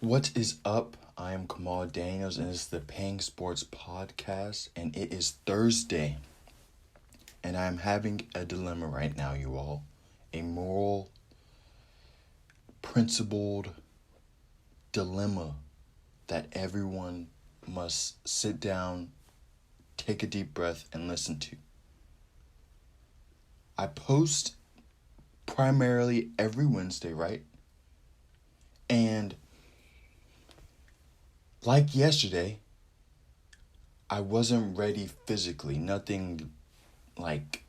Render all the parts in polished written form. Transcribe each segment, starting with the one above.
What is up? I am Kamal Daniels, and it's the Peng Sports Podcast, and it is Thursday. And I'm having a dilemma right now, you all. A moral, principled dilemma that everyone must sit down, take a deep breath, and listen to. I post primarily every Wednesday, right? And like yesterday, I wasn't ready physically. Nothing like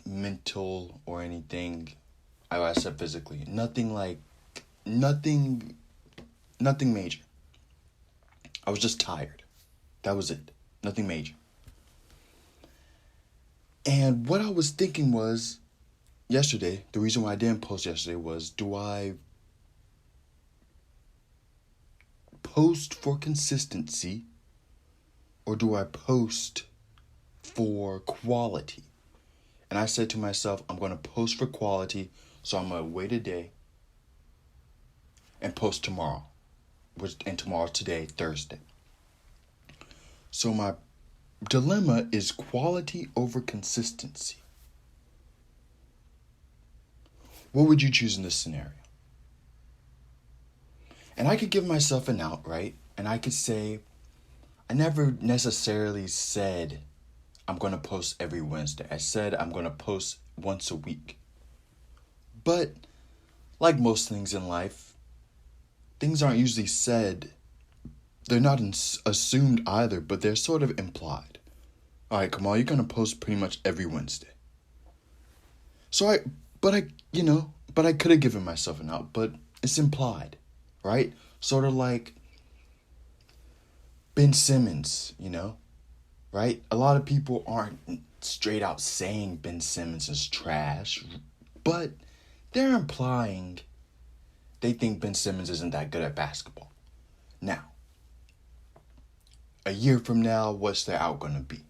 mental or anything. I said physically. Nothing major. I was just tired. That was it. Nothing major. And what I was thinking was, yesterday, the reason why I didn't post yesterday was, do I post for consistency or do I post for quality? And I said to myself, I'm going to post for quality, so I'm going to wait a day and post tomorrow. And tomorrow's today, Thursday. So my dilemma is quality over consistency. What would you choose in this scenario? And I could give myself an out, right? And I could say, I never necessarily said I'm going to post every Wednesday. I said I'm going to post once a week. But like most things in life, things aren't usually said. They're not assumed either, but they're sort of implied. All right, Kamal, you're going to post pretty much every Wednesday. So I could have given myself an out, but it's implied. Right? Sort of like Ben Simmons, right? A lot of people aren't straight out saying Ben Simmons is trash, but they're implying they think Ben Simmons isn't that good at basketball. Now, a year from now, what's their out going to be?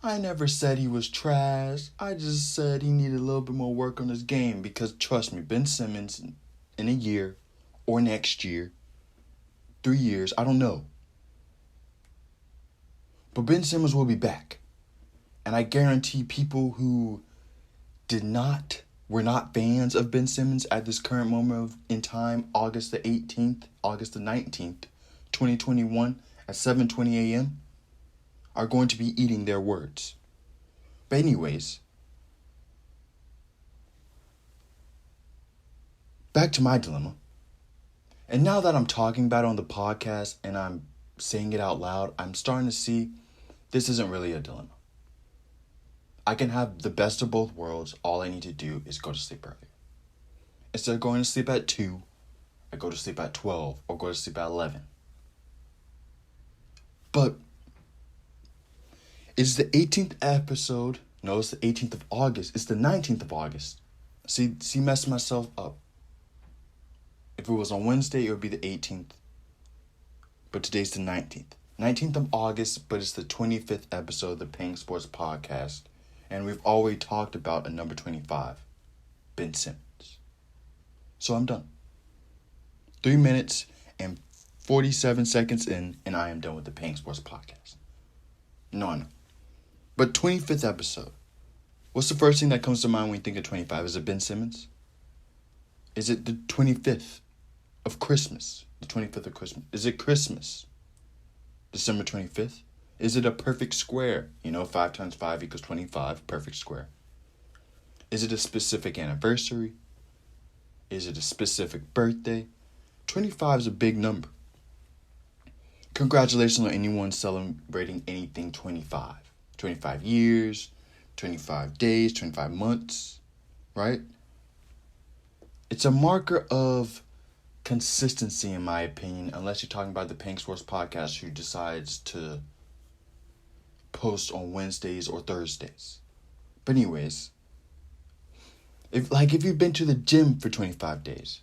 I never said he was trash. I just said he needed a little bit more work on his game because, trust me, Ben Simmons in a year or next year, 3 years, I don't know. But Ben Simmons will be back. And I guarantee people who were not fans of Ben Simmons at this current moment in time, August the 19th, 2021 at 7:20 a.m., are going to be eating their words. But anyways, back to my dilemma. And now that I'm talking about it on the podcast and I'm saying it out loud, I'm starting to see this isn't really a dilemma. I can have the best of both worlds. All I need to do is go to sleep earlier. Instead of going to sleep at 2, I go to sleep at 12 or go to sleep at 11. But it's the 18th episode. No, it's the 18th of August. It's the 19th of August. See, messing myself up. If it was on Wednesday, it would be the 18th. But today's the 19th. 19th of August, but it's the 25th episode of the Peng Sports Podcast. And we've already talked about a number 25, Ben Simmons. So I'm done. 3 minutes and 47 seconds in, and I am done with the Peng Sports Podcast. No, I know. But 25th episode. What's the first thing that comes to mind when you think of 25? Is it Ben Simmons? Is it the 25th of Christmas? The 25th of Christmas. Is it Christmas? December 25th? Is it a perfect square? 5 times 5 equals 25. Perfect square. Is it a specific anniversary? Is it a specific birthday? 25 is a big number. Congratulations on anyone celebrating anything 25. 25 years, 25 days, 25 months, right? It's a marker of consistency, in my opinion, unless you're talking about the Peng Sports Podcast who decides to post on Wednesdays or Thursdays. But anyways, if you've been to the gym for 25 days,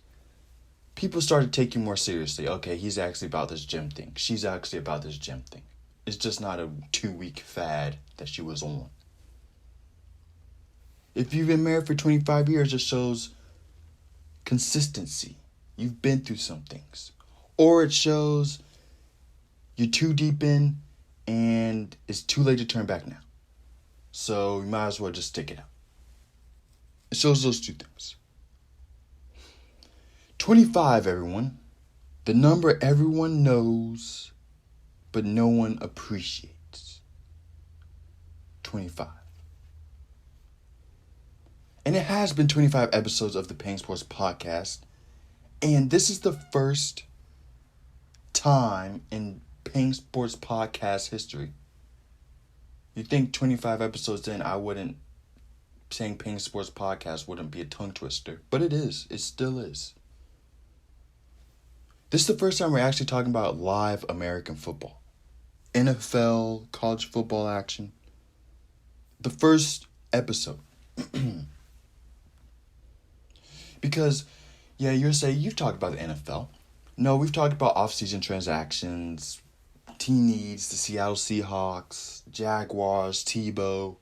people started taking you more seriously. Okay, he's actually about this gym thing. She's actually about this gym thing. It's just not a 2-week fad that she was on. If you've been married for 25 years, it shows consistency. You've been through some things. Or it shows you're too deep in and it's too late to turn back now. So you might as well just stick it out. It shows those two things. 25, everyone. The number everyone knows, but no one appreciates. 25. And it has been 25 episodes of the Peng Sports Podcast. And this is the first time in Peng Sports Podcast history. You think 25 episodes in, saying Peng Sports Podcast wouldn't be a tongue twister. But it is. It still is. This is the first time we're actually talking about live American football. NFL, college football action. The first episode. Because, yeah, you're saying you've talked about the NFL. No, we've talked about off-season transactions, team needs, the Seattle Seahawks, Jaguars, Tebow.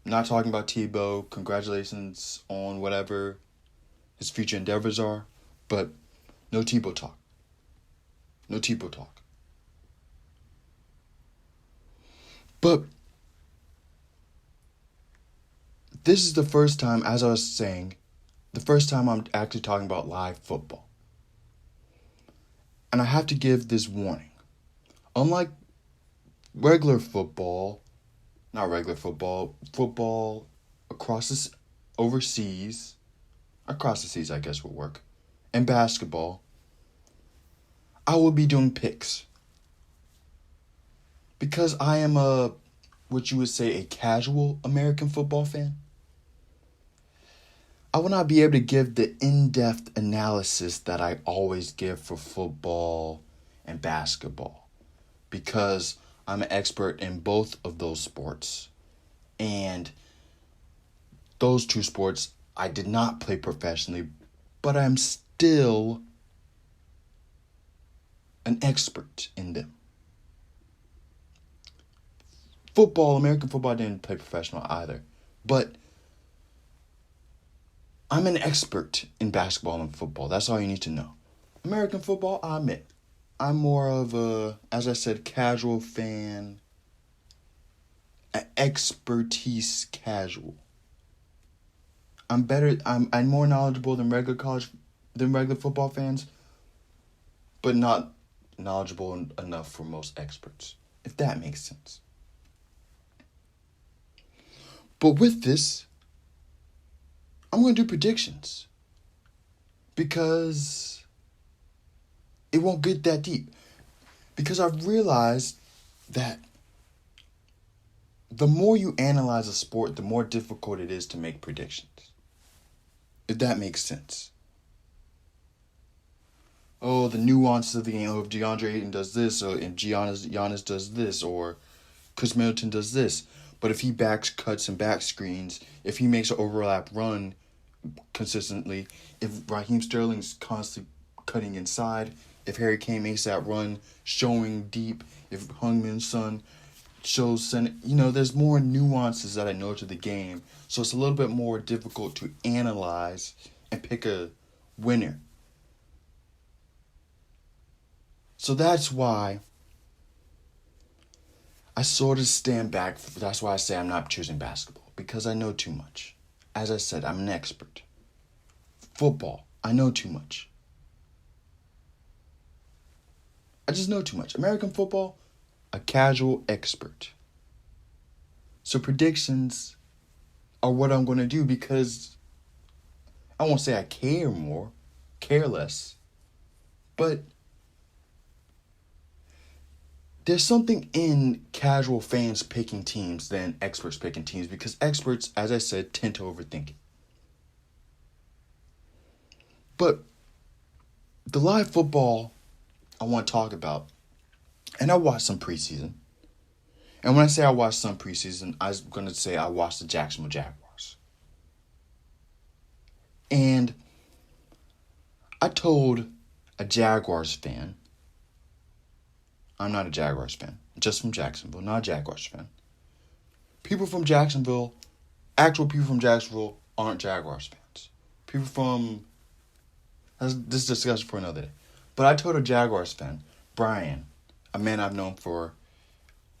Not talking about Tebow. Congratulations on whatever his future endeavors are. But no Tebow talk. No Tebow talk. But this is the first time, as I was saying, the first time I'm actually talking about live football. And I have to give this warning. Unlike football across the seas, I guess will work, and basketball, I will be doing picks. Because I am what you would say, a casual American football fan. I will not be able to give the in-depth analysis that I always give for football and basketball. Because I'm an expert in both of those sports. And those two sports I did not play professionally, but I'm still an expert in them. American football, I didn't play professional either. But I'm an expert in basketball and football. That's all you need to know. American football, I admit, I'm more of a, as I said, casual fan. An expertise casual. I'm more knowledgeable than regular football fans, but not knowledgeable enough for most experts, if that makes sense. But with this, I'm going to do predictions because it won't get that deep. Because I've realized that the more you analyze a sport, the more difficult it is to make predictions. If that makes sense. Oh, the nuances of the game. Oh, if DeAndre Ayton does this, or if Giannis does this, or Chris Middleton does this. But if he cuts and back screens, if he makes an overlap run consistently, if Raheem Sterling's constantly cutting inside, if Harry Kane makes that run showing deep, if Heung-min Son shows center, there's more nuances that I know to the game. So it's a little bit more difficult to analyze and pick a winner. So that's why I sort of stand back. That's why I say I'm not choosing basketball. Because I know too much. As I said, I'm an expert. Football, I know too much. I just know too much. American football, a casual expert. So predictions are what I'm going to do because I won't say I care less, but there's something in casual fans picking teams than experts picking teams because experts, as I said, tend to overthink it. But the live football I want to talk about, and I watched some preseason. And when I say I watched some preseason, I'm going to say I watched the Jacksonville Jaguars. And I told a Jaguars fan, I'm not a Jaguars fan, just from Jacksonville, not a Jaguars fan. Actual people from Jacksonville aren't Jaguars fans. This is discussion for another day. But I told a Jaguars fan, Brian, a man I've known for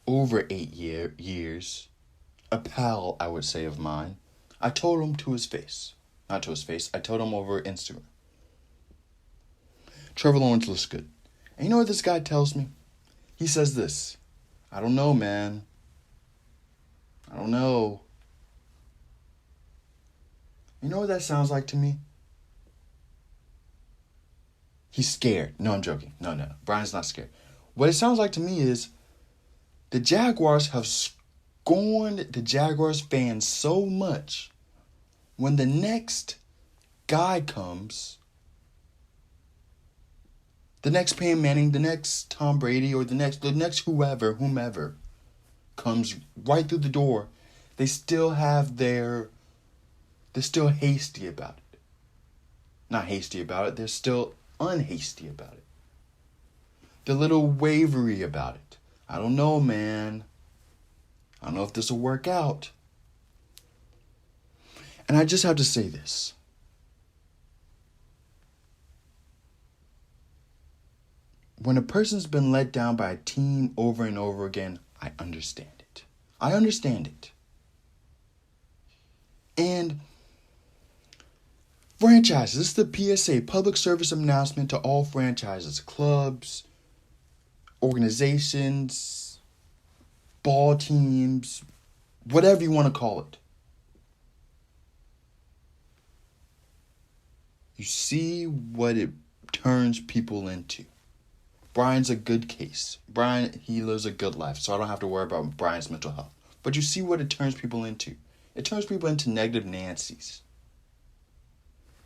over 8 years, a pal, I would say, of mine, I told him to his face. Not to his face, I told him over Instagram. Trevor Lawrence looks good. And you know what this guy tells me? He says this, I don't know, man. I don't know. You know what that sounds like to me? He's scared. No, I'm joking. No. Brian's not scared. What it sounds like to me is the Jaguars have scorned the Jaguars fans so much. When the next guy comes, the next Peyton Manning, the next Tom Brady, or the next whomever comes right through the door, they're still hasty about it. Not hasty about it, they're still unhasty about it. They're a little wavery about it. I don't know, man. I don't know if this will work out. And I just have to say this. When a person's been let down by a team over and over again, I understand it. I understand it. And franchises, this is the PSA, public service announcement to all franchises, clubs, organizations, ball teams, whatever you want to call it. You see what it turns people into. Brian's a good case. Brian, he lives a good life, so I don't have to worry about Brian's mental health. But you see what it turns people into. It turns people into negative Nancys,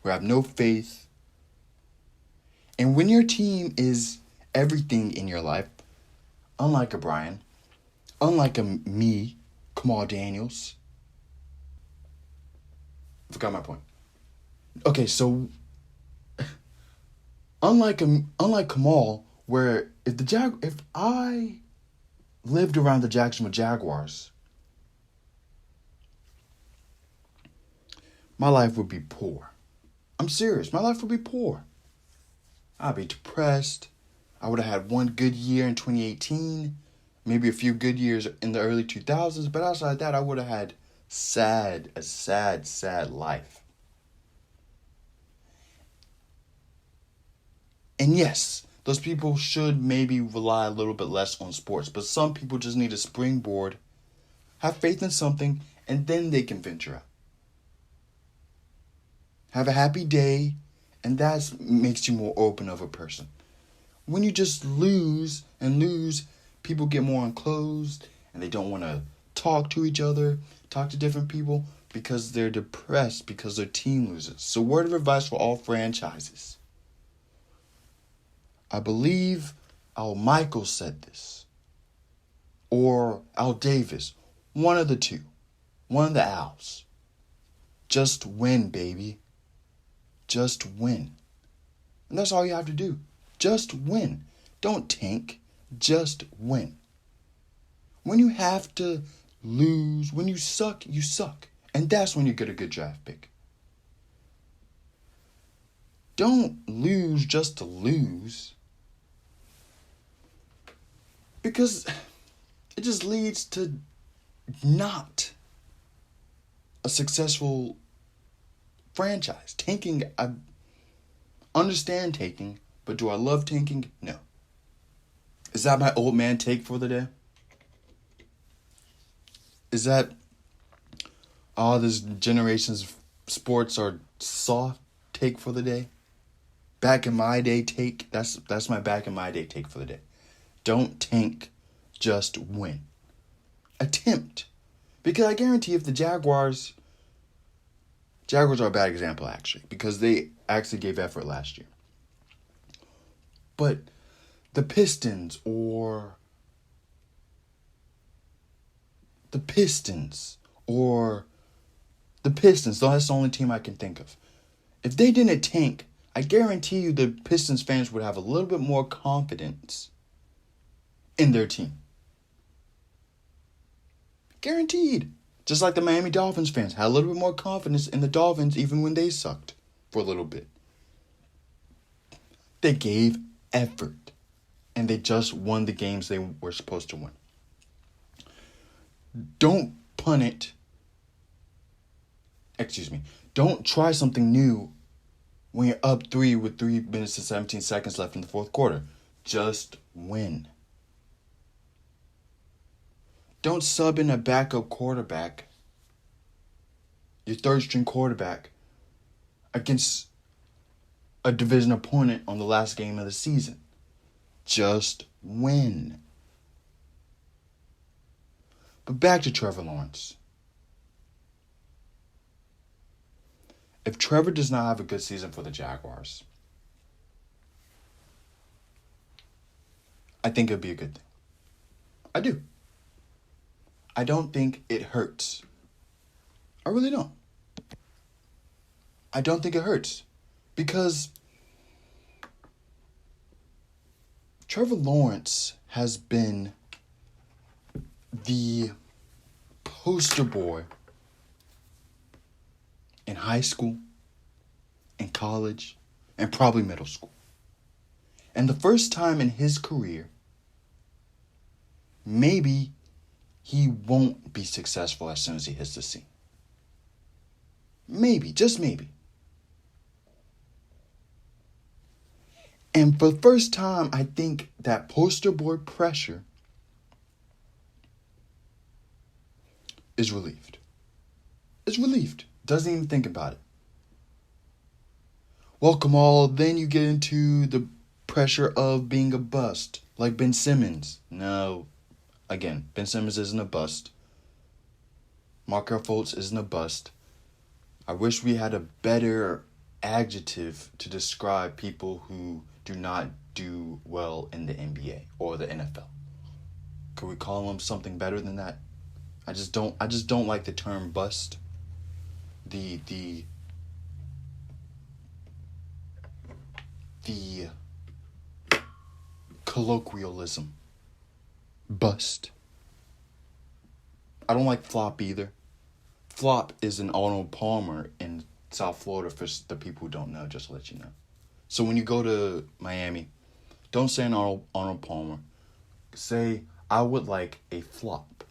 who have no faith. And when your team is everything in your life, unlike a Brian, unlike a me, Kamal Daniels. Forgot my point. Okay, so unlike Kamal, where if I lived around the Jacksonville Jaguars, my life would be poor. I'm serious. My life would be poor. I'd be depressed. I would have had one good year in 2018, maybe a few good years in the early 2000s, but outside that, I would have had a sad life. And yes, those people should maybe rely a little bit less on sports, but some people just need a springboard, have faith in something, and then they can venture out. Have a happy day, and that makes you more open of a person. When you just lose, people get more enclosed, and they don't want to talk to each other, talk to different people, because they're depressed because their team loses. So word of advice for all franchises. I believe Al Michael said this, or Al Davis, one of the two, one of theAls. Just win, baby. Just win. And that's all you have to do. Just win. Don't tank. Just win. When you have to lose, when you suck, you suck. And that's when you get a good draft pick. Don't lose just to lose. Because it just leads to not a successful franchise. Tanking, I understand tanking, but do I love tanking? No. Is that my old man take for the day? Is that all this generation's sports are soft take for the day? Back in my day take, that's my back in my day take for the day. Don't tank, just win. Attempt. Because I guarantee if the Jaguars are a bad example actually, because they actually gave effort last year. But the Pistons, that's the only team I can think of. If they didn't tank, I guarantee you the Pistons fans would have a little bit more confidence in their team. Guaranteed. Just like the Miami Dolphins fans had a little bit more confidence in the Dolphins even when they sucked for a little bit. They gave effort. And they just won the games they were supposed to win. Don't punt it. Don't try something new when you're up 3 with 3 minutes and 17 seconds left in the fourth quarter. Just win. Don't sub in a backup quarterback, your third string quarterback, against a division opponent on the last game of the season. Just win. But back to Trevor Lawrence. If Trevor does not have a good season for the Jaguars, I think it would be a good thing. I do. I don't think it hurts. I really don't. I don't think it hurts. Because Trevor Lawrence has been the poster boy in high school, in college, and probably middle school. And the first time in his career, maybe he won't be successful as soon as he hits the scene. Maybe, just maybe. And for the first time, I think that poster boy pressure is relieved. It's relieved. Doesn't even think about it. Well, Kamal, then you get into the pressure of being a bust, like Ben Simmons. No. Again, Ben Simmons isn't a bust. Markel Fultz isn't a bust. I wish we had a better adjective to describe people who do not do well in the NBA or the NFL. Could we call them something better than that? I just don't like the term bust. The colloquialism. Bust. I don't like flop either. Flop is an Arnold Palmer in South Florida for the people who don't know, just to let you know. So when you go to Miami, don't say an Arnold Palmer. Say, I would like a flop.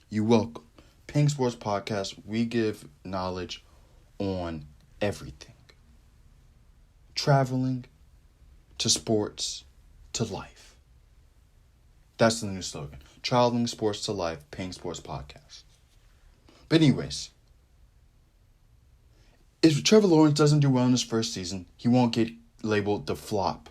You're welcome. Peng Sports Podcast, we give knowledge on everything. Traveling, to sports, to life. That's the new slogan. Traveling sports to life, Peng Sports Podcast. But anyways, if Trevor Lawrence doesn't do well in his first season, he won't get labeled the flop.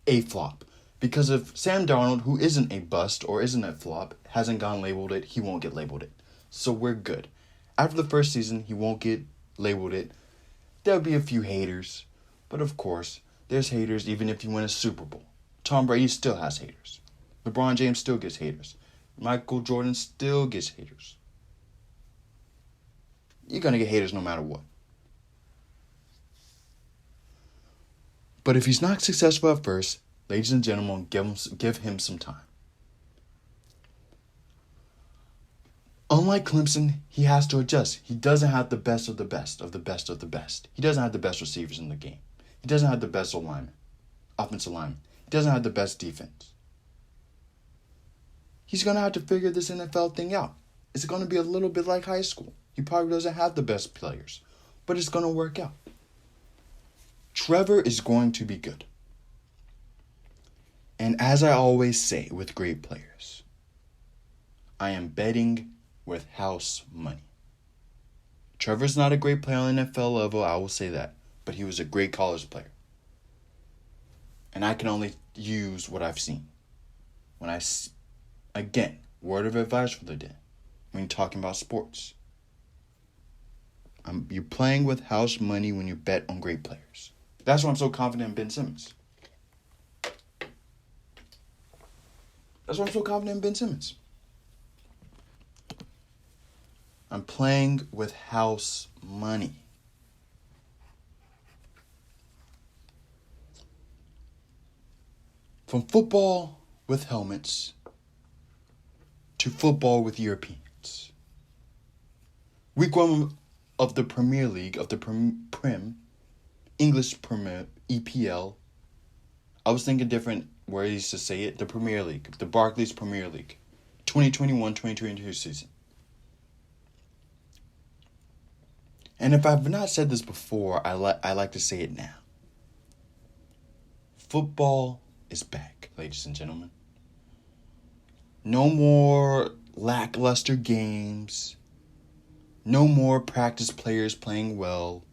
A flop. Because if Sam Darnold, who isn't a bust or isn't a flop, hasn't gone labeled it, he won't get labeled it. So we're good. After the first season, he won't get labeled it. There'll be a few haters. But of course, there's haters even if you win a Super Bowl. Tom Brady still has haters. LeBron James still gets haters. Michael Jordan still gets haters. You're going to get haters no matter what. But if he's not successful at first, ladies and gentlemen, give him some time. Unlike Clemson, he has to adjust. He doesn't have the best of the best of the best of the best. He doesn't have the best receivers in the game. He doesn't have the best offensive lineman. He doesn't have the best defense. He's going to have to figure this NFL thing out. It's going to be a little bit like high school. He probably doesn't have the best players, but it's going to work out. Trevor is going to be good. And as I always say with great players, I am betting with house money. Trevor's not a great player on the NFL level, I will say that, but he was a great college player. And I can only use what I've seen. Again, word of advice for the day, when you're talking about sports. You're playing with house money when you bet on great players. That's why I'm so confident in Ben Simmons. I'm playing with house money. From football with helmets to football with Europeans. Week 1 of the Premier League, of the Prem, English Premier, EPL. I was thinking different ways to say it. The Premier League, the Barclays Premier League, 2021-2022 season. And if I've not said this before, I like to say it now. Football is back, ladies and gentlemen. No more lackluster games. No more practice players playing well.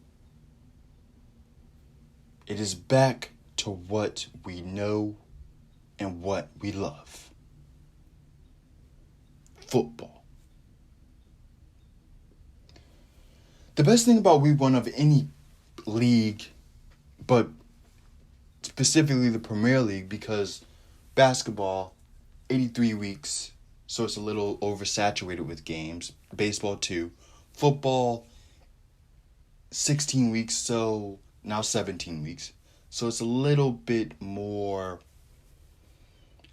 It is back to what we know and what we love. Football. The best thing about week 1 of any league, but specifically the Premier League, because basketball, 83 weeks, so it's a little oversaturated with games. Baseball too. Football, 16 weeks, so now 17 weeks. So it's a little bit more,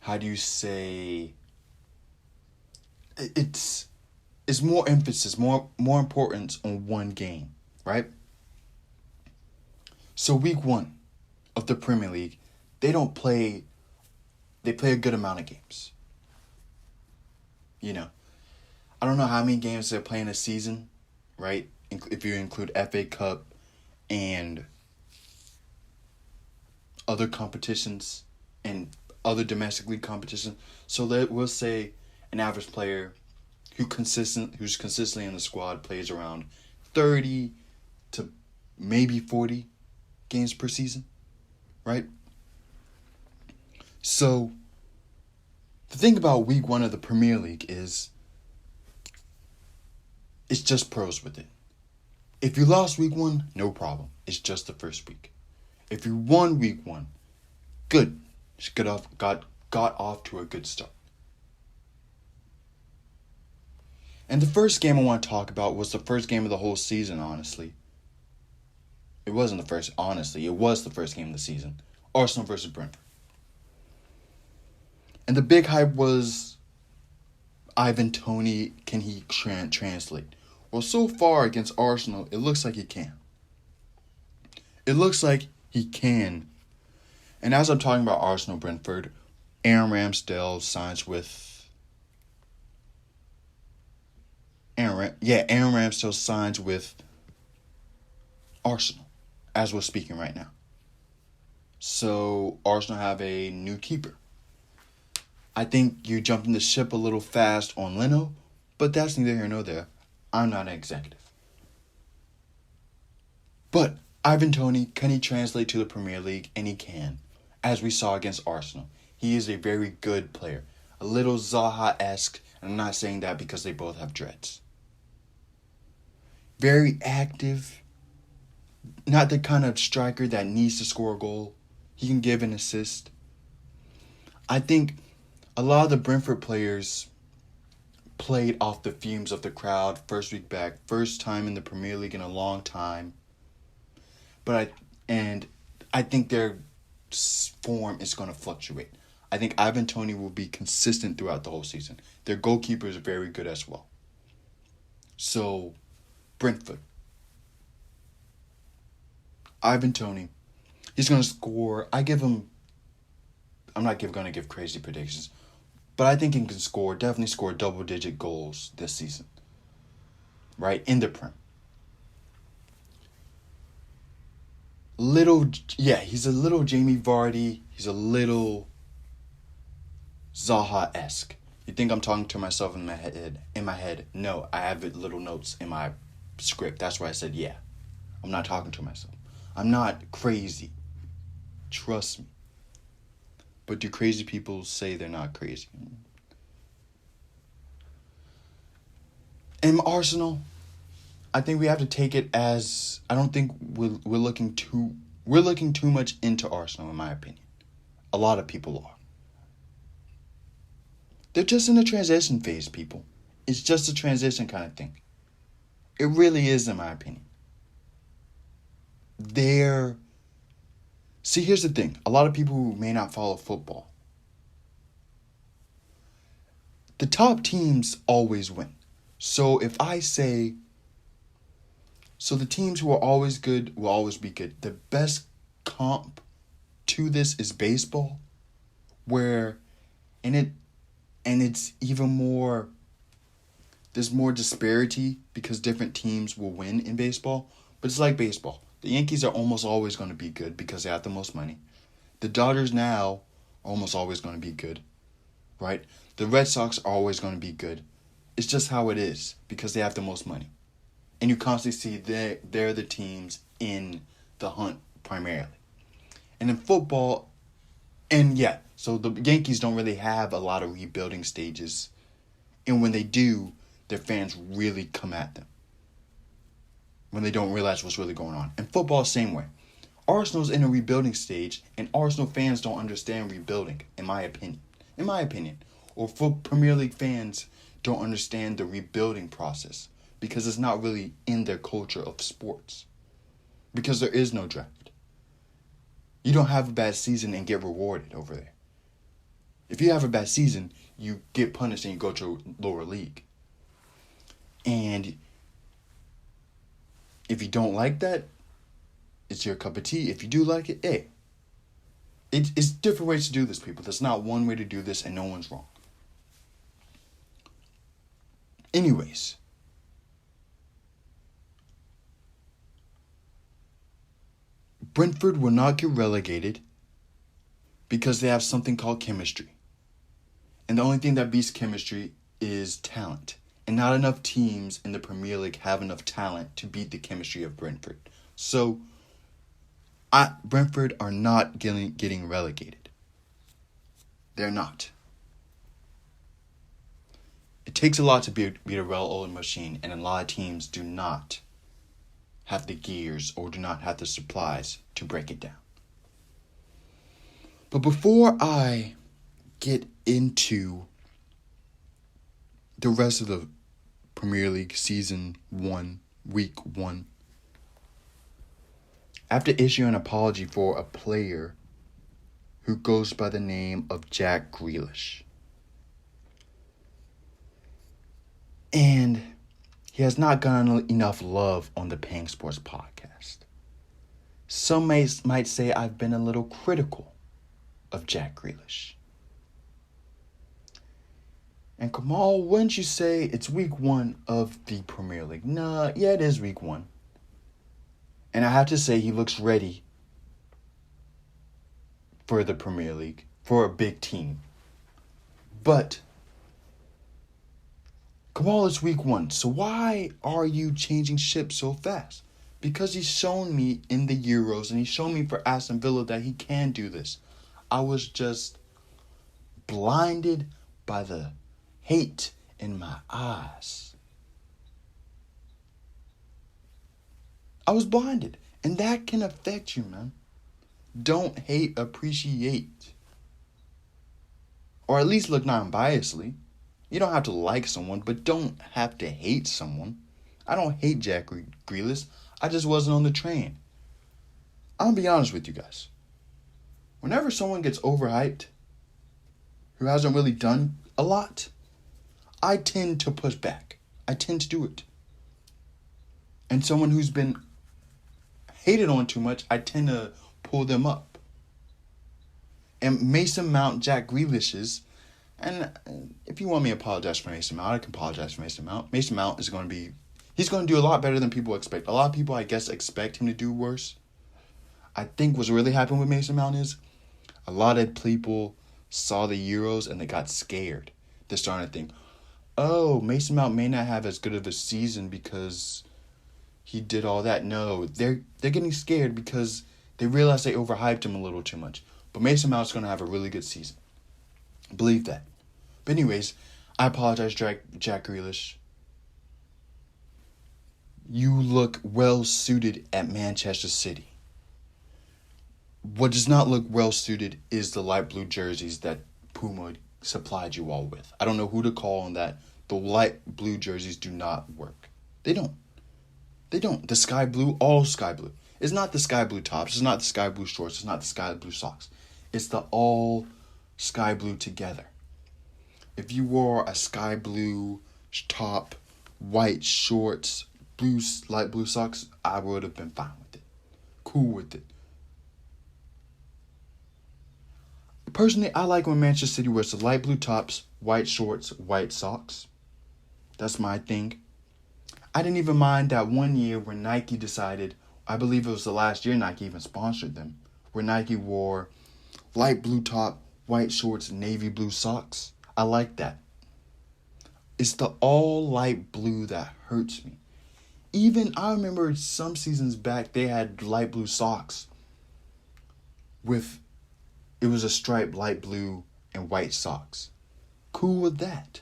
how do you say, it's more emphasis, more importance on one game, right? So week 1 of the Premier League, they play a good amount of games. You know, I don't know how many games they're playing a season, right? If you include FA Cup and other competitions and other domestic league competitions. So we'll say an average player who's consistently in the squad plays around 30 to maybe 40 games per season, right? So the thing about week 1 of the Premier League is it's just pros with it. If you lost week 1, no problem. It's just the first week. If you won week 1, good. Just got off to a good start. And the first game I want to talk about was the first game of the whole season, honestly. It wasn't the first, honestly. It was the first game of the season. Arsenal versus Brentford. And the big hype was Ivan Toney, can he translate? Well, so far against Arsenal, it looks like he can. It looks like he can. And as I'm talking about Arsenal Brentford, Aaron Ramsdale signs with Aaron Ramsdale signs with Arsenal as we're speaking right now. So Arsenal have a new keeper. I think you jumped in the ship a little fast on Leno, but that's neither here nor there. I'm not an executive. But Ivan Toney, can he translate to the Premier League? And he can, as we saw against Arsenal. He is a very good player. A little Zaha-esque, and I'm not saying that because they both have dreads. Very active. Not the kind of striker that needs to score a goal. He can give an assist. I think a lot of the Brentford players played off the fumes of the crowd first week back. First time in the Premier League in a long time. I think their form is going to fluctuate. I think Ivan Toney will be consistent throughout the whole season. Their goalkeeper is very good as well. So, Brentford. Ivan Toney. He's going to score. I'm not going to give crazy predictions. But I think he can definitely score double-digit goals this season. Right? In the Prem. He's a little Jamie Vardy. He's a little Zaha-esque. You think I'm talking to myself in my head? No, I have little notes in my script. That's why I said yeah. I'm not talking to myself. I'm not crazy. Trust me. But do crazy people say they're not crazy? And Arsenal, I think we have to take it as, I don't think we're looking too much into Arsenal, in my opinion. A lot of people are. They're just in a transition phase, people. It's just a transition kind of thing. It really is, in my opinion. See, here's the thing. A lot of people who may not follow football. The top teams always win. So if I say So the teams who are always good will always be good. The best comp to this is baseball, where it's even more, there's more disparity because different teams will win in baseball. But it's like baseball. The Yankees are almost always going to be good because they have the most money. The Dodgers now are almost always going to be good, right? The Red Sox are always going to be good. It's just how it is because they have the most money. And you constantly see they're the teams in the hunt primarily. And in football, so the Yankees don't really have a lot of rebuilding stages. And when they do, their fans really come at them when they don't realize what's really going on. And football, same way. Arsenal's in a rebuilding stage, and Arsenal fans don't understand rebuilding, in my opinion. Or Premier League fans don't understand the rebuilding process because it's not really in their culture of sports. Because there is no draft. You don't have a bad season and get rewarded over there. If you have a bad season, you get punished and you go to a lower league. And if you don't like that, it's your cup of tea. If you do like it, hey. It's different ways to do this, people. There's not one way to do this and no one's wrong. Anyways. Brentford will not get relegated because they have something called chemistry. And the only thing that beats chemistry is talent. And not enough teams in the Premier League have enough talent to beat the chemistry of Brentford. So, Brentford are not getting relegated. They're not. It takes a lot to beat a well-oiled machine, and a lot of teams do not have the gears or do not have the supplies to break it down. But before I get into the rest of the Premier League Season 1, Week 1, I have to issue an apology for a player who goes by the name of Jack Grealish. And he has not gotten enough love on the Peng Sports Podcast. Some might say I've been a little critical of Jack Grealish. And Kamal, wouldn't you say it's week 1 of the Premier League? It is week 1. And I have to say he looks ready for the Premier League, for a big team. But Kamal, it's week 1. So why are you changing ship so fast? Because he's shown me in the Euros and he's shown me for Aston Villa that he can do this. I was just blinded by the hate in my eyes. I was blinded. And that can affect you, man. Don't hate, appreciate. Or at least look non-biasedly. You don't have to like someone, but don't have to hate someone. I don't hate Jack Grealish. I just wasn't on the train. I'm going to be honest with you guys. Whenever someone gets overhyped, who hasn't really done a lot, I tend to push back. I tend to do it. And someone who's been hated on too much, I tend to pull them up. And Mason Mount, Jack Grealish's, and if you want me to apologize for Mason Mount, I can apologize for Mason Mount. Mason Mount is going to be, he's going to do a lot better than people expect. A lot of people, I guess, expect him to do worse. I think what's really happened with Mason Mount is a lot of people saw the Euros and they got scared. They're starting to think, oh, Mason Mount may not have as good of a season because he did all that. No, they're getting scared because they realize they overhyped him a little too much. But Mason Mount's going to have a really good season. Believe that. But anyways, I apologize, Jack Grealish. You look well suited at Manchester City. What does not look well suited is the light blue jerseys that Puma supplied you all with. I don't know who to call on that. The light blue jerseys do not work. They don't. The sky blue, all sky blue. It's not the sky blue tops. It's not the sky blue shorts. It's not the sky blue socks. It's the all sky blue together. If you wore a sky blue top, white shorts, light blue socks, I would have been fine with it. Cool with it. Personally, I like when Manchester City wears the light blue tops, white shorts, white socks. That's my thing. I didn't even mind that one year when Nike decided, I believe it was the last year Nike even sponsored them, where Nike wore light blue top, white shorts, navy blue socks. I like that. It's the all light blue that hurts me. Even, I remember some seasons back, they had light blue socks with, it was a striped light blue and white socks. Cool with that.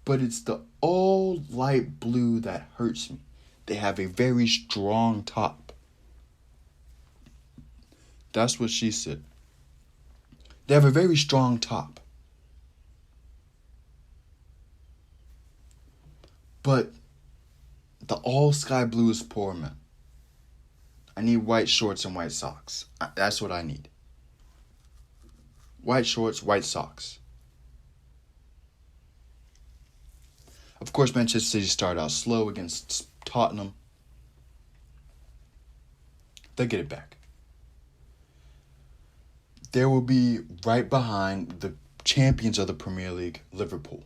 But it's the all light blue that hurts me. They have a very strong top. That's what she said. They have a very strong top. But the all sky blue is poor, man. I need white shorts and white socks. That's what I need. White shorts, white socks. Of course, Manchester City started out slow against Tottenham. They'll get it back. They will be right behind the champions of the Premier League, Liverpool.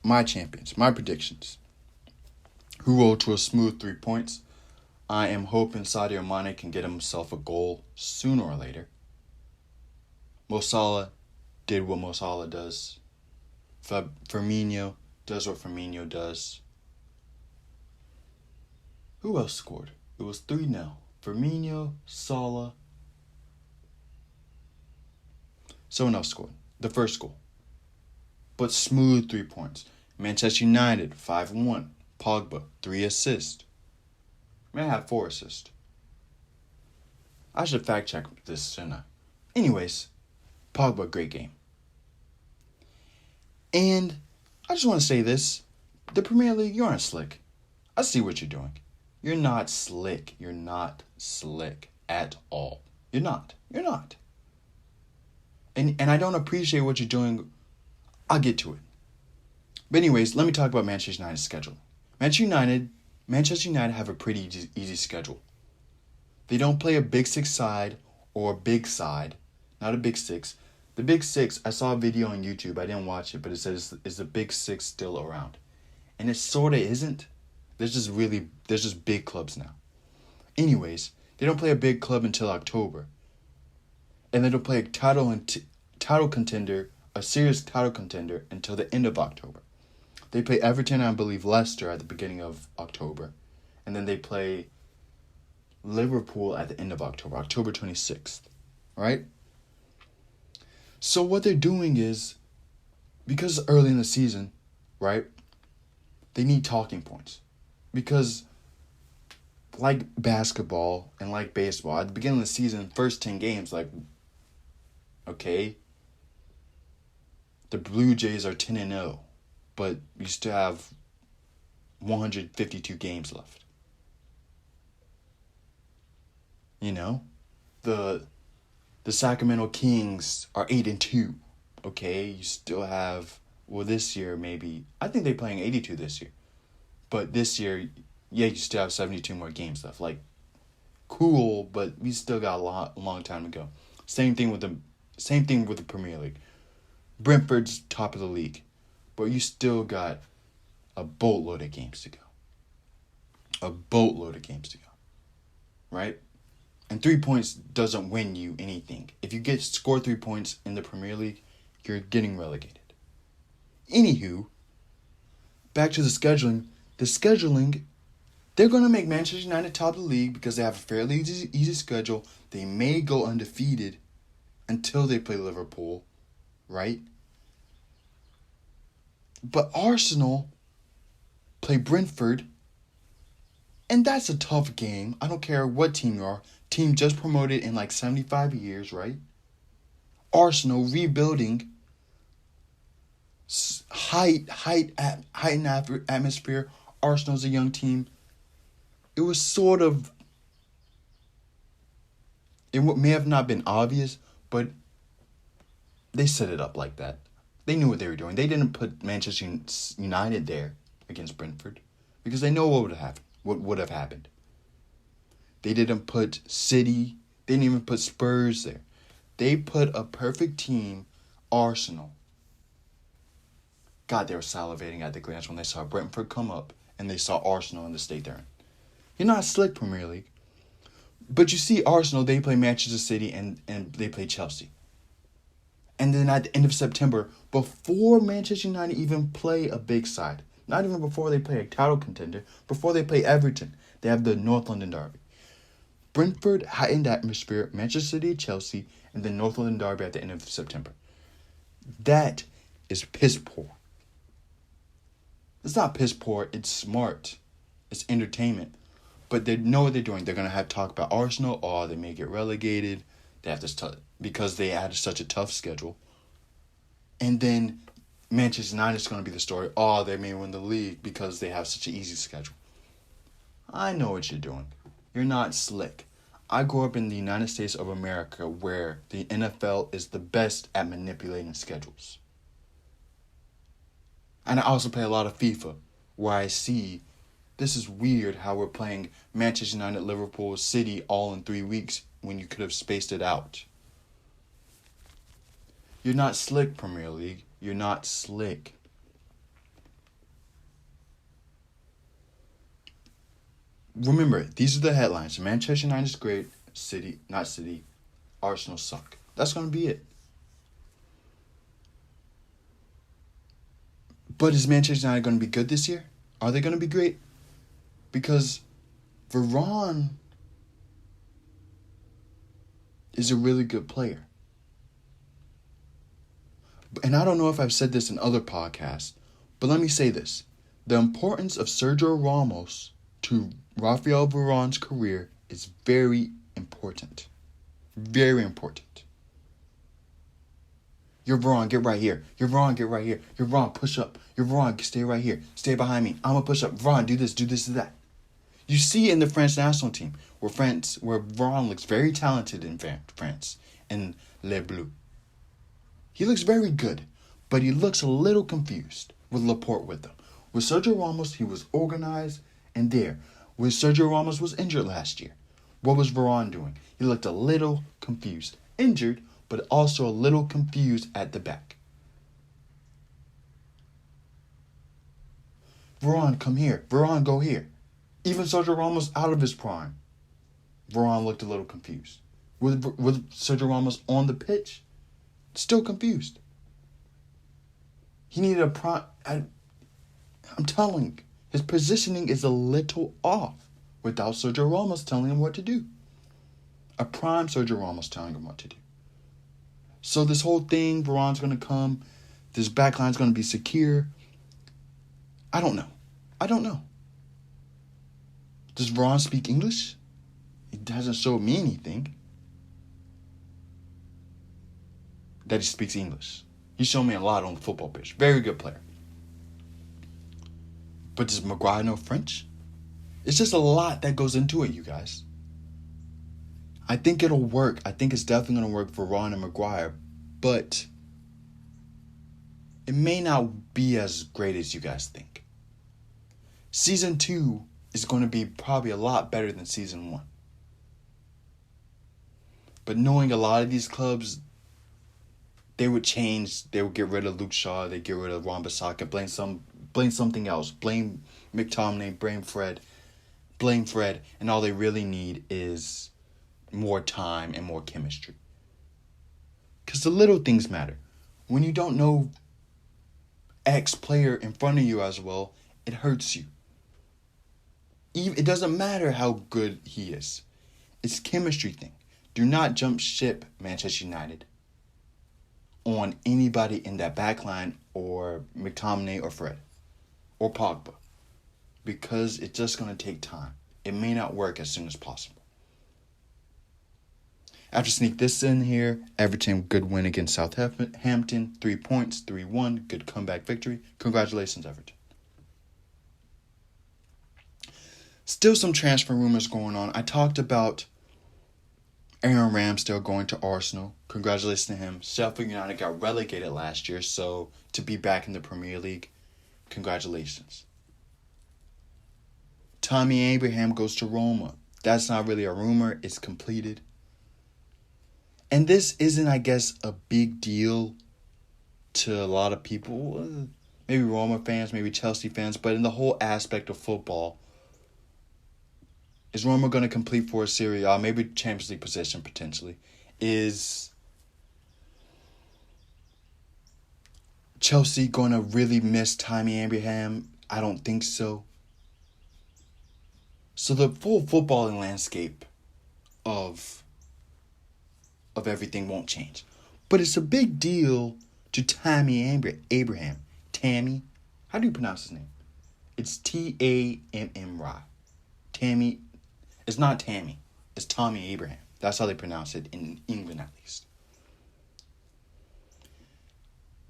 My champions, my predictions. Who rolled to a smooth 3 points. I am hoping Sadio Mane can get himself a goal sooner or later. Mo Salah did what Mo Salah does. Firmino does what Firmino does. Who else scored? It was 3-0. Firmino, Salah. Someone else scored. The first goal. But smooth 3 points. Manchester United, 5-1. Pogba, 3 assists. Man, I had 4 assists. I should fact check this, shouldn't I? Anyways, Pogba, great game. And I just want to say this. The Premier League, you aren't slick. I see what you're doing. You're not slick. You're not slick at all. You're not. You're not. And I don't appreciate what you're doing. I'll get to it. But anyways, let me talk about Manchester United's schedule. Manchester United have a pretty easy schedule. They don't play a Big Six side or a big side. Not a Big Six. The Big Six, I saw a video on YouTube. I didn't watch it, but it says, is the Big Six still around? And it sort of isn't. There's just big clubs now. Anyways, they don't play a big club until October. And they don't play a title contender, a serious title contender, until the end of October. They play Everton and I believe Leicester at the beginning of October. And then they play Liverpool at the end of October, October 26th. Right? So what they're doing is, because early in the season, right, they need talking points. Because like basketball and like baseball, at the beginning of the season, first 10 games, like, okay, the Blue Jays are 10-0, but you still have 152 games left. You know, the Sacramento Kings are 8-2. Okay, you still have, well, this year maybe, I think they're playing 82 this year. But this year, yeah, you still have 72 more games left. Like, cool, but we still got a long time to go. Same thing with the Premier League. Brentford's top of the league, but you still got a boatload of games to go. A boatload of games to go. Right? And 3 points doesn't win you anything. If you score 3 points in the Premier League, you're getting relegated. Anywho, back to the scheduling. The scheduling, they're going to make Manchester United top of the league because they have a fairly easy schedule. They may go undefeated until they play Liverpool, right? But Arsenal play Brentford, and that's a tough game. I don't care what team you are. Team just promoted in like 75 years, right? Arsenal rebuilding, height and atmosphere. Arsenal's a young team. It was sort of, it may have not been obvious, but they set it up like that. They knew what they were doing. They didn't put Manchester United there against Brentford. Because they know what would have happened. They didn't put City. They didn't even put Spurs there. They put a perfect team, Arsenal. God, they were salivating at the glance when they saw Brentford come up and they saw Arsenal in the state they're in. You're not slick, Premier League. But you see Arsenal, they play Manchester City and they play Chelsea. And then at the end of September, before Manchester United even play a big side, not even before they play a title contender, before they play Everton, they have the North London Derby. Brentford, heightened atmosphere, Manchester City, Chelsea, and the North London Derby at the end of September. That is piss poor. It's not piss poor, it's smart. It's entertainment. But they know what they're doing. They're going to have talk about Arsenal. Oh, they may get relegated. They have to because they had such a tough schedule. And then Manchester United is going to be the story. Oh, they may win the league because they have such an easy schedule. I know what you're doing. You're not slick. I grew up in the United States of America where the NFL is the best at manipulating schedules. And I also play a lot of FIFA where I see this is weird how we're playing Manchester United, Liverpool, City all in 3 weeks when you could have spaced it out. You're not slick, Premier League. You're not slick. Remember, these are the headlines. Manchester United is great. Arsenal suck. That's going to be it. But is Manchester United going to be good this year? Are they going to be great? Because Varane is a really good player. And I don't know if I've said this in other podcasts, but let me say this. The importance of Sergio Ramos to Rafael Varane's career is very important. Very important. You're Varane, get right here. You're Varane, get right here. You're Varane, push up. You're Varane, stay right here. Stay behind me. I'm going to push up. Varane, do this, do that. You see in the French national team where Varane looks very talented in France, in Les Bleus. He looks very good, but he looks a little confused with Laporte with him. With Sergio Ramos, he was organized and there. When Sergio Ramos was injured last year, what was Varane doing? He looked a little confused. Injured, but also a little confused at the back. Varane, come here. Varane, go here. Even Sergio Ramos out of his prime, Varane looked a little confused. With Sergio Ramos on the pitch, still confused. He needed a prime. I'm telling you, his positioning is a little off without Sergio Ramos telling him what to do. A prime Sergio Ramos telling him what to do. So this whole thing, Varane's going to come. This backline's going to be secure. I don't know. Does Varane speak English? It hasn't showed me anything that he speaks English. He showed me a lot on the football pitch. Very good player. But does Maguire know French? It's just a lot that goes into it, you guys. I think it'll work. I think it's definitely going to work for Varane and Maguire. But it may not be as great as you guys think. Season 2 is going to be probably a lot better than Season 1. But knowing a lot of these clubs, they would change. They would get rid of Luke Shaw. They'd get rid of Wan-Bissaka. Blame something else. Blame McTominay. Blame Fred. And all they really need is more time and more chemistry. Because the little things matter. When you don't know X player in front of you as well, it hurts you. It doesn't matter how good he is. It's a chemistry thing. Do not jump ship, Manchester United, on anybody in that backline or McTominay or Fred or Pogba. Because it's just going to take time. It may not work as soon as possible. After sneak this in here, Everton, good win against Southampton. 3 points, 3-1. Good comeback victory. Congratulations, Everton. Still some transfer rumors going on. I talked about Aaron Ramsdale going to Arsenal. Congratulations to him. Sheffield United got relegated last year, so to be back in the Premier League, congratulations. Tommy Abraham goes to Roma. That's not really a rumor. It's completed. And this isn't, I guess, a big deal to a lot of people. Maybe Roma fans, maybe Chelsea fans. But in the whole aspect of football, is Roma going to complete for a Serie A? Maybe Champions League position, potentially. Is Chelsea going to really miss Tommy Abraham? I don't think so. So the full footballing landscape of everything won't change. But it's a big deal to Tommy Abraham. Tammy. How do you pronounce his name? It's Tammy. Tammy. It's not Tammy. It's Tommy Abraham. That's how they pronounce it in England, at least.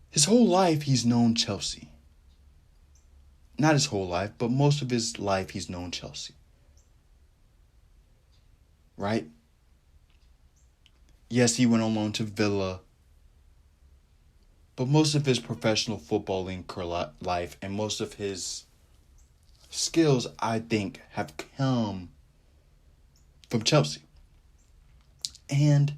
His whole life, he's known Chelsea. Not his whole life, but most of his life, he's known Chelsea. Right? Yes, he went on loan to Villa. But most of his professional footballing life and most of his skills, I think, have come from Chelsea. And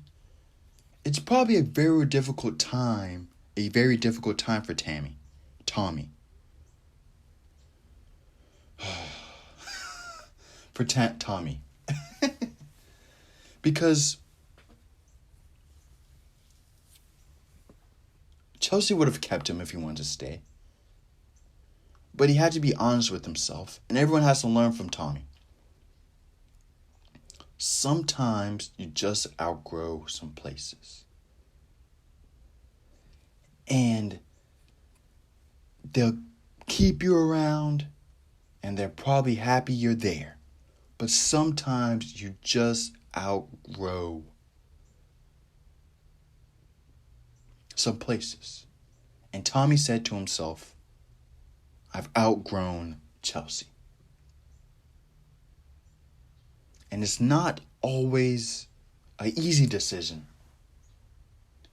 it's probably a very difficult time for Tommy. For Tommy. Because Chelsea would have kept him if he wanted to stay. But he had to be honest with himself. And everyone has to learn from Tommy. Sometimes you just outgrow some places. And they'll keep you around. And they're probably happy you're there. But sometimes you just outgrow some places. And Tommy said to himself, I've outgrown Chelsea. And it's not always an easy decision.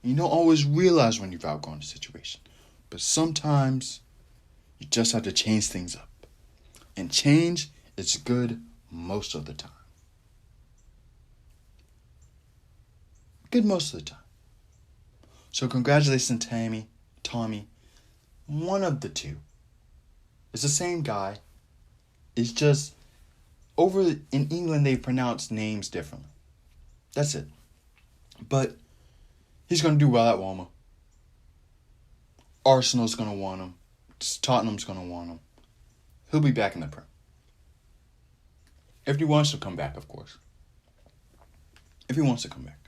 You don't always realize when you've outgrown a situation. But sometimes you just have to change things up. And change is good most of the time. Good most of the time. So congratulations, Tommy. One of the two. It's the same guy. It's just over in England they pronounce names differently. That's it. But he's going to do well at Roma. Arsenal's going to want him. Tottenham's going to want him. He'll be back in the Prem. If he wants to come back, of course. If he wants to come back.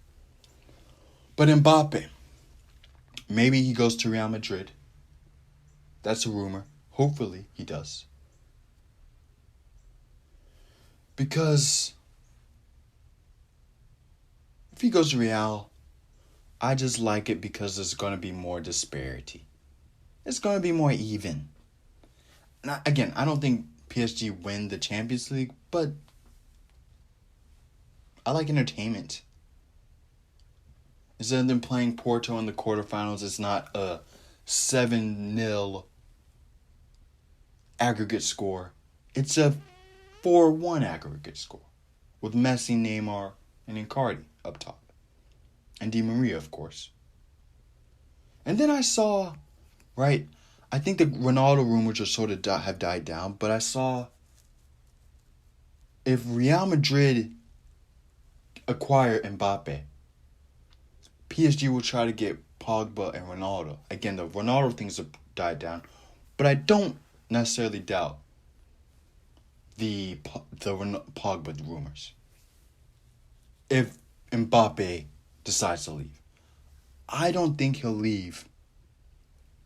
But Mbappe, maybe he goes to Real Madrid. That's a rumor. Hopefully he does. Because if he goes to Real, I just like it because there's going to be more disparity. It's going to be more even. Now, again, I don't think PSG win the Champions League, but I like entertainment. Instead of them playing Porto in the quarterfinals, it's not a 7-0 aggregate score. It's a 4-1 aggregate score. With Messi, Neymar, and Icardi up top. And Di Maria, of course. And then I saw, right, I think the Ronaldo rumors are sort of have died down, but I saw if Real Madrid acquire Mbappe, PSG will try to get Pogba and Ronaldo. Again, the Ronaldo things have died down, but I don't necessarily doubt the Pogba rumors. If Mbappe decides to leave, I don't think he'll leave,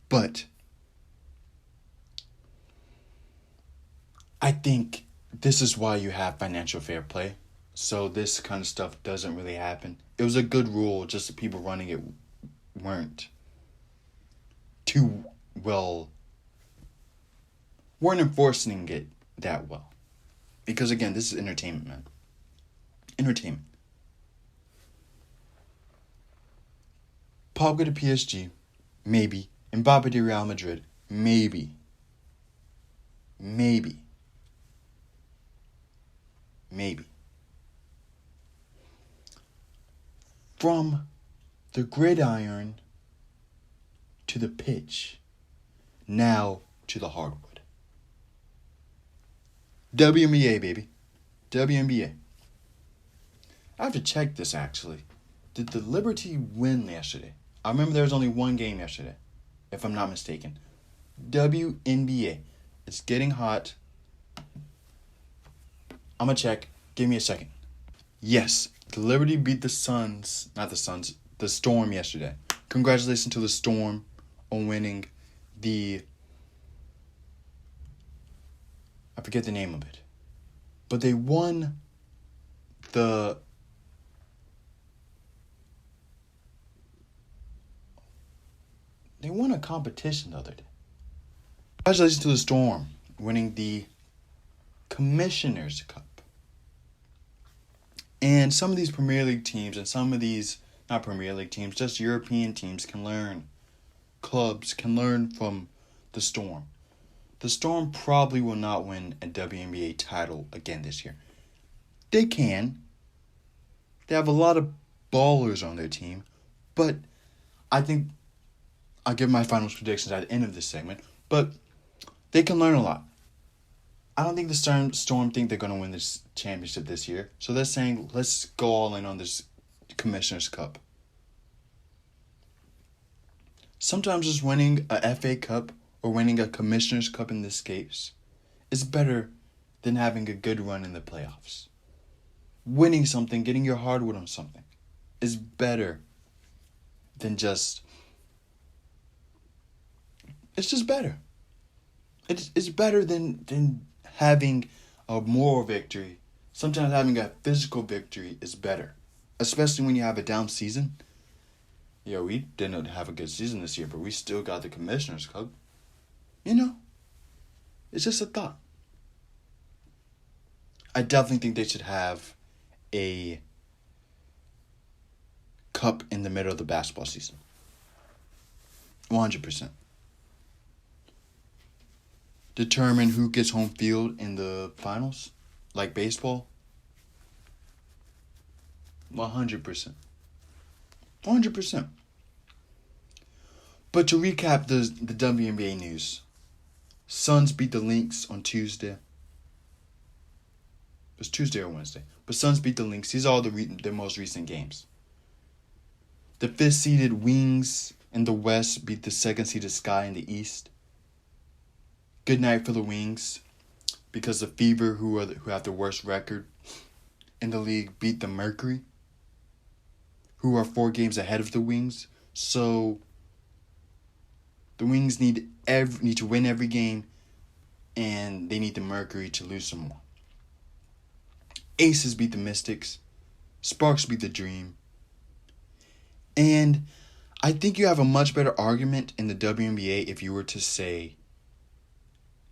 but I think this is why you have financial fair play. So this kind of stuff doesn't really happen. It was a good rule, just the people running it weren't enforcing it that well. Because again, this is entertainment, man. Entertainment. Pogba to PSG, maybe. Mbappe to Real Madrid, maybe. Maybe. From the gridiron to the pitch, now to the hardwood. WNBA, baby. WNBA. I have to check this, actually. Did the Liberty win yesterday? I remember there was only one game yesterday, if I'm not mistaken. WNBA. It's getting hot. I'm going to check. Give me a second. Yes, the Liberty beat the Storm yesterday. Congratulations to the Storm on winning I forget the name of it. But they won a competition the other day. Congratulations to the Storm winning the Commissioner's Cup. And some of these Premier League teams and some of these, not Premier League teams, just European teams clubs can learn from the Storm. The Storm probably will not win a WNBA title again this year. They can. They have a lot of ballers on their team. But I think I'll give my final predictions at the end of this segment. But they can learn a lot. I don't think the Storm think they're going to win this championship this year. So they're saying, let's go all in on this Commissioner's Cup. Sometimes just winning a FA Cup or winning a Commissioner's Cup in this case is better than having a good run in the playoffs. Winning something, getting your hardwood on something, is better than just... It's just better. It's better than having a moral victory. Sometimes having a physical victory is better. Especially when you have a down season. Yeah, we didn't have a good season this year, but we still got the Commissioner's Cup. You know, it's just a thought. I definitely think they should have a cup in the middle of the basketball season. 100%. Determine who gets home field in the finals, like baseball. 100%. 100%. But to recap the WNBA news, Suns beat the Lynx on Tuesday. It was Tuesday or Wednesday. But Suns beat the Lynx. These are all the most recent games. The 5th-seeded Wings in the West beat the 2nd-seeded Sky in the East. Good night for the Wings, because the Fever, who have the worst record in the league, beat the Mercury, who are 4 games ahead of the Wings. So the Wings need to win every game, and they need the Mercury to lose some more. Aces beat the Mystics. Sparks beat the Dream. And I think you have a much better argument in the WNBA if you were to say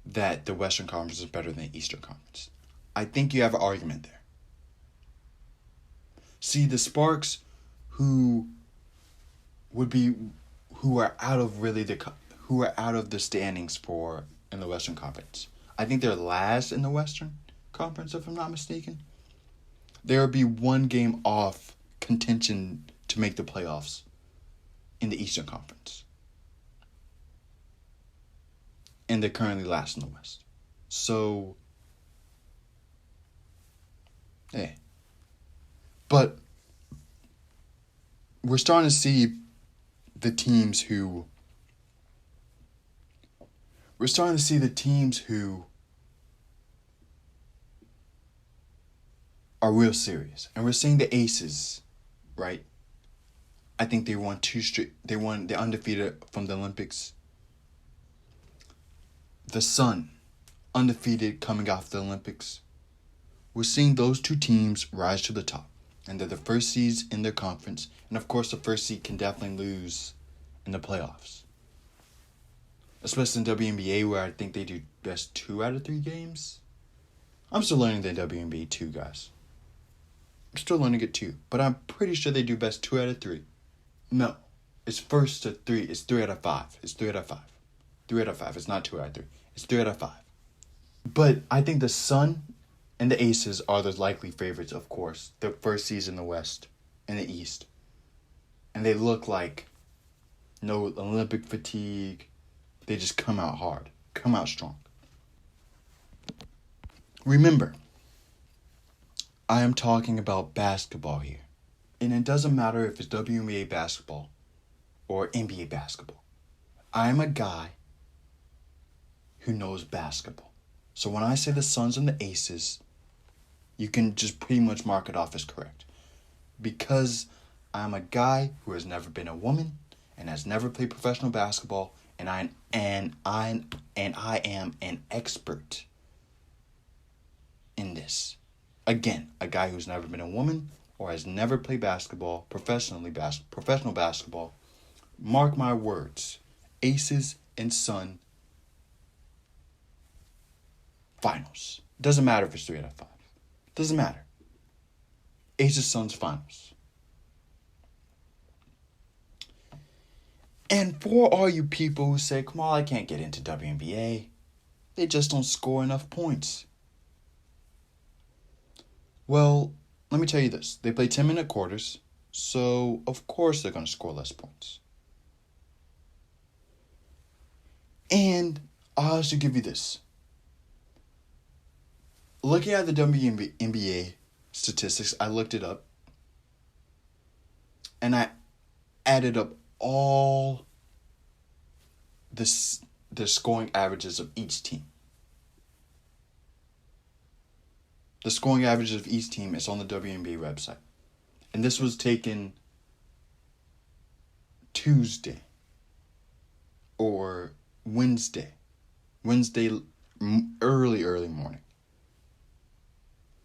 that the Western Conference is better than the Eastern Conference. I think you have an argument there. See, the Sparks, who are out of the standings for in the Western Conference. I think they're last in the Western Conference, if I'm not mistaken. There would be 1 game off contention to make the playoffs in the Eastern Conference. And they're currently last in the West. So, yeah. But we're starting to see the teams who are real serious. And we're seeing the Aces, right? I think they won 2 straight. They're undefeated from the Olympics. The Sun, undefeated coming off the Olympics. We're seeing those 2 teams rise to the top. And they're the first seeds in their conference. And of course, the first seed can definitely lose in the playoffs. Especially in WNBA, where I think they do best 2 out of 3 games. I'm still learning the WNBA too, guys. I'm still learning it too. But I'm pretty sure they do best 2 out of 3. No. It's first to 3. It's 3 out of 5. It's 3 out of 5. 3 out of 5. It's not 2 out of 3. It's 3 out of 5. But I think the Sun and the Aces are the likely favorites, of course. The first seeds in the West and the East. And they look like no Olympic fatigue. They just come out hard. Come out strong. Remember, I am talking about basketball here. And it doesn't matter if it's WNBA basketball or NBA basketball. I am a guy who knows basketball. So when I say the Suns and the Aces, you can just pretty much mark it off as correct. Because I'm a guy who has never been a woman and has never played professional basketball, and I am an expert in this. Again, a guy who's never been a woman or has never played basketball, professional basketball. Mark my words. Aces and Sun finals. Doesn't matter if it's 3 out of 5. Doesn't matter. Aces Suns finals. And for all you people who say, come on, I can't get into WNBA. They just don't score enough points. Well, let me tell you this. They play 10-minute quarters, so of course they're going to score less points. And I'll also give you this. Looking at the WNBA statistics, I looked it up. And I added up all the scoring averages of each team. The scoring averages of each team is on the WNBA website. And this was taken Tuesday or Wednesday early morning.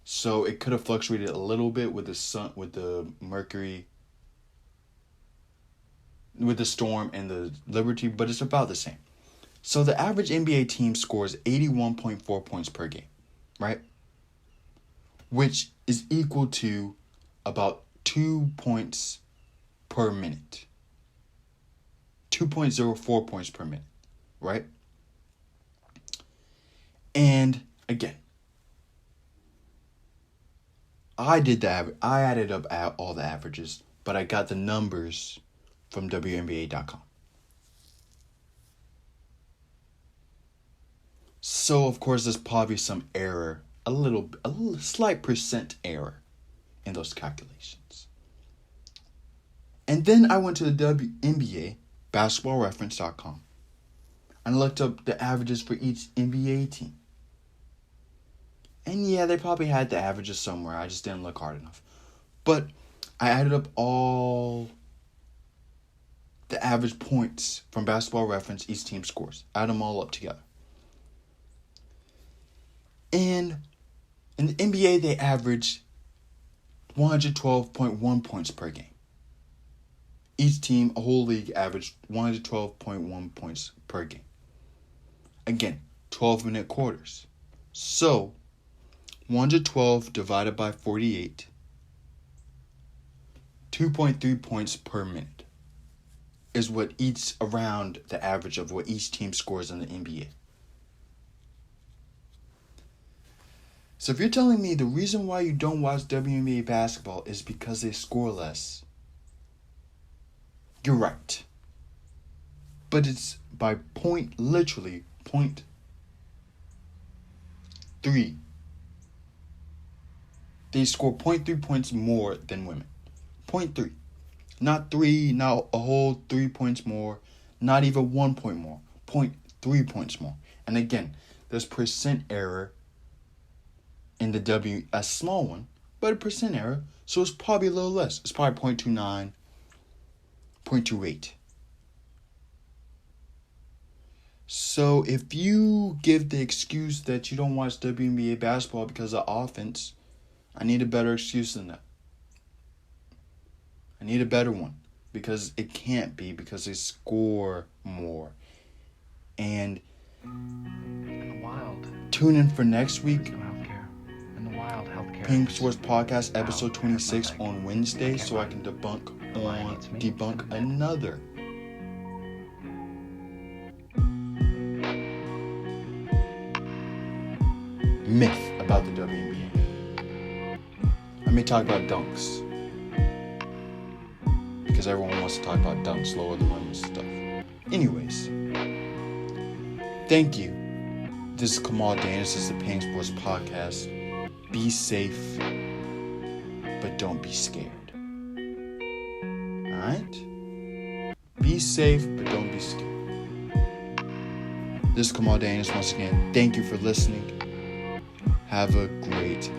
So it could have fluctuated a little bit with the sun, with the Mercury, with the Storm and the Liberty, but it's about the same. So the average NBA team scores 81.4 points per game, right? Which is equal to about 2 points per minute. 2.04 points per minute, right? And again, I added up all the averages, but I got the numbers from WNBA.com. So, of course, there's probably some error, a little slight percent error in those calculations. And then I went to the WNBA, basketballreference.com, and looked up the averages for each NBA team. And yeah, they probably had the averages somewhere. I just didn't look hard enough. But I added up all the average points from Basketball Reference each team scores. Add them all up together. And in the NBA, they average 112.1 points per game. Each team, a whole league, averaged 112.1 points per game. Again, 12-minute quarters. So, 112 divided by 48, 2.3 points per minute is what eats around the average of what each team scores in the NBA. So if you're telling me the reason why you don't watch WNBA basketball is because they score less, you're right. But it's by literally 0.3. They score 0.3 points more than women. 0.3. Not 3, not a whole 3 points more. Not even 1 point more. 0.3 points more. And again, there's percent error in the a small one, but a percent error. So it's probably a little less. It's probably 0.29, 0.28. So if you give the excuse that you don't watch WNBA basketball because of offense, I need a better excuse than that. I need a better one. Because it can't be, because they score more. And in the wild, tune in for next week. No healthcare. In the wild, healthcare. Peng Sports Podcast, episode 26 on Wednesday, so I can debunk another myth about the WNBA. may talk about dunks. Because everyone wants to talk about dunks, lower the rim and stuff. Anyways. Thank you. This is Kamal Danis. This is the Peng Sports Podcast. Be safe, but don't be scared. Alright? Be safe, but don't be scared. This is Kamal Danis once again. Thank you for listening. Have a great